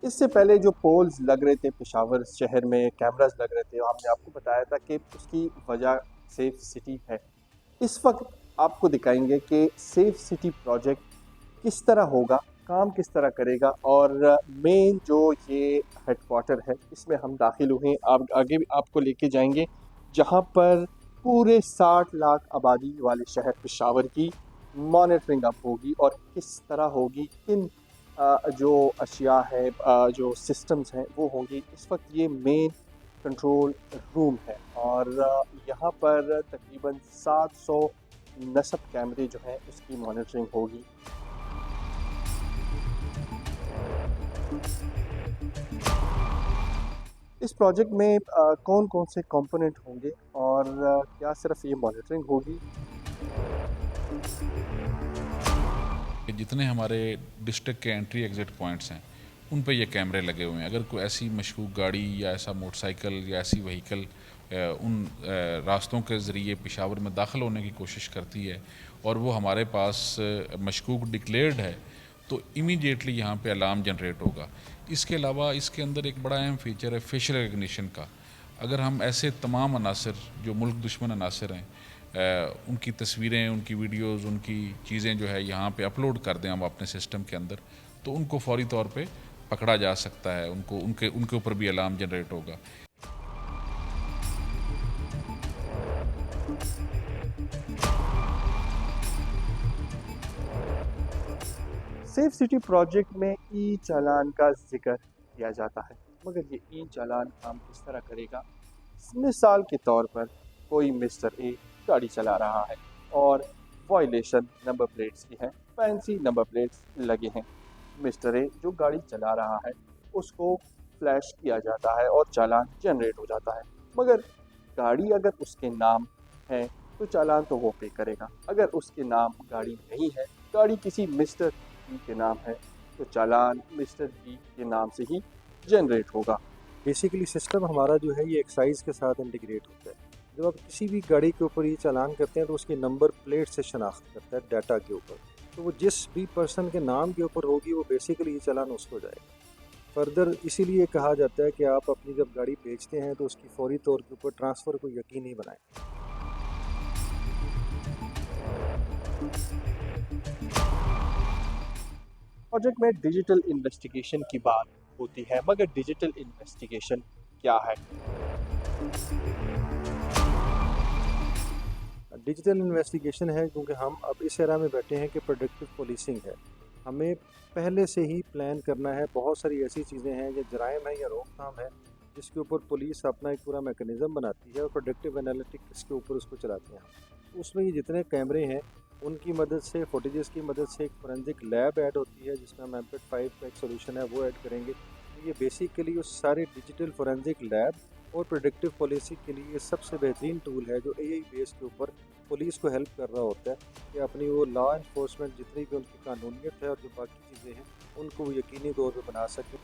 इससे पहले जो पोल्स लग रहे थे पेशावर शहर में, कैमरास लग रहे थे, हमने आपको बताया था कि उसकी वजह सेफ सिटी है। इस वक्त आपको दिखाएंगे कि सेफ सिटी प्रोजेक्ट किस तरह होगा, काम किस तरह करेगा और मेन जो ये हेडक्वार्टर है इसमें हम दाखिल हुए। आप आगे भी आपको लेके जाएंगे जहाँ पर पूरे 60 लाख आबादी वाले शहर पेशावर की मॉनिटरिंग अब होगी और किस तरह होगी, किन जो अशिया है, जो सिस्टम्स हैं वो होंगी। इस वक्त ये मेन कंट्रोल रूम है और यहाँ पर तकरीबन 700 नस्ब कैमरे जो हैं उसकी मॉनिटरिंग होगी। इस प्रोजेक्ट में कौन कौन से कंपोनेंट होंगे और क्या सिर्फ ये मॉनिटरिंग होगी? जितने हमारे डिस्ट्रिक्ट के एंट्री एग्ज़िट पॉइंट्स हैं उन पे ये कैमरे लगे हुए हैं। अगर कोई ऐसी मशकूक गाड़ी या ऐसा मोटरसाइकिल या ऐसी व्हीकल उन रास्तों के ज़रिए पेशावर में दाखिल होने की कोशिश करती है और वो हमारे पास मशकूक डिक्लेयर्ड है तो इमीडिएटली यहाँ पे अलार्म जनरेट होगा। इसके अलावा इसके अंदर एक बड़ा अहम फीचर है फेशियल रिकग्निशन का। अगर हम ऐसे तमाम अनासर जो मुल्क दुश्मन अनासर हैं उनकी तस्वीरें, उनकी वीडियोस, उनकी चीज़ें जो है यहाँ पे अपलोड कर दें हम अपने सिस्टम के अंदर, तो उनको फौरी तौर पे पकड़ा जा सकता है, उनको उनके उनके ऊपर भी अलार्म जनरेट होगा। सेफ सिटी प्रोजेक्ट में ई चालान का जिक्र किया जाता है, मगर ये ई चालान काम किस तरह करेगा? मिसाल के तौर पर कोई मिस्टर ए गाड़ी चला रहा है और वायलेशन नंबर प्लेट्स की है, फैंसी नंबर प्लेट्स लगे हैं। मिस्टर ए जो गाड़ी चला रहा है उसको फ्लैश किया जाता है और चालान जनरेट हो जाता है। मगर गाड़ी अगर उसके नाम है तो चालान तो वो पे करेगा। अगर उसके नाम गाड़ी नहीं है, गाड़ी किसी मिस्टर बी के नाम है, तो चालान मिस्टर बी के नाम से ही जनरेट होगा। बेसिकली सिस्टम हमारा जो है ये एक्साइज के साथ इंटीग्रेट होता है। जब आप किसी भी गाड़ी के ऊपर ये चालान करते हैं तो उसकी नंबर प्लेट से शनाख्त करता है डाटा के ऊपर, तो वो जिस भी पर्सन के नाम के ऊपर होगी वो बेसिकली ये चालान उसको जाएगा। फर्दर इसीलिए कहा जाता है कि आप अपनी जब गाड़ी बेचते हैं तो उसकी फौरी तौर के ऊपर ट्रांसफ़र को यकीनी बनाएं। प्रोजेक्ट में डिजिटल इन्वेस्टिगेशन की बात होती है, मगर डिजिटल इन्वेस्टिगेशन क्या है? डिजिटल इन्वेस्टिगेशन है क्योंकि हम अब इस एरा में बैठे हैं कि प्रोडक्टिव पुलिसिंग है। हमें पहले से ही प्लान करना है। बहुत सारी ऐसी चीज़ें हैं जो जराइम है या रोकथाम है जिसके ऊपर पुलिस अपना एक पूरा मैकेनिज़्म बनाती है और प्रोडक्टिव एनालिटिक्स के ऊपर उसको चलाते हैं हम। उसमें ये जितने कैमरे हैं उनकी मदद से, फुटेजेस की मदद से एक फोरेंसिक लैब ऐड होती है जिसमें हम एमपेड 5 का एक सोल्यूशन है वो ऐड करेंगे। तो ये बेसिकली उस सारे डिजिटल फोरेंसिक लैब और प्रोडक्टिव पॉलिसी के लिए सबसे बेहतरीन टूल है जो एआई बेस के ऊपर पुलिस को हेल्प कर रहा होता है कि अपनी वो लॉ इन्फोर्समेंट जितनी भी उनकी कानूनियत है और जो बाकी चीज़ें हैं उनको वो यकीनी तौर पे बना सकें।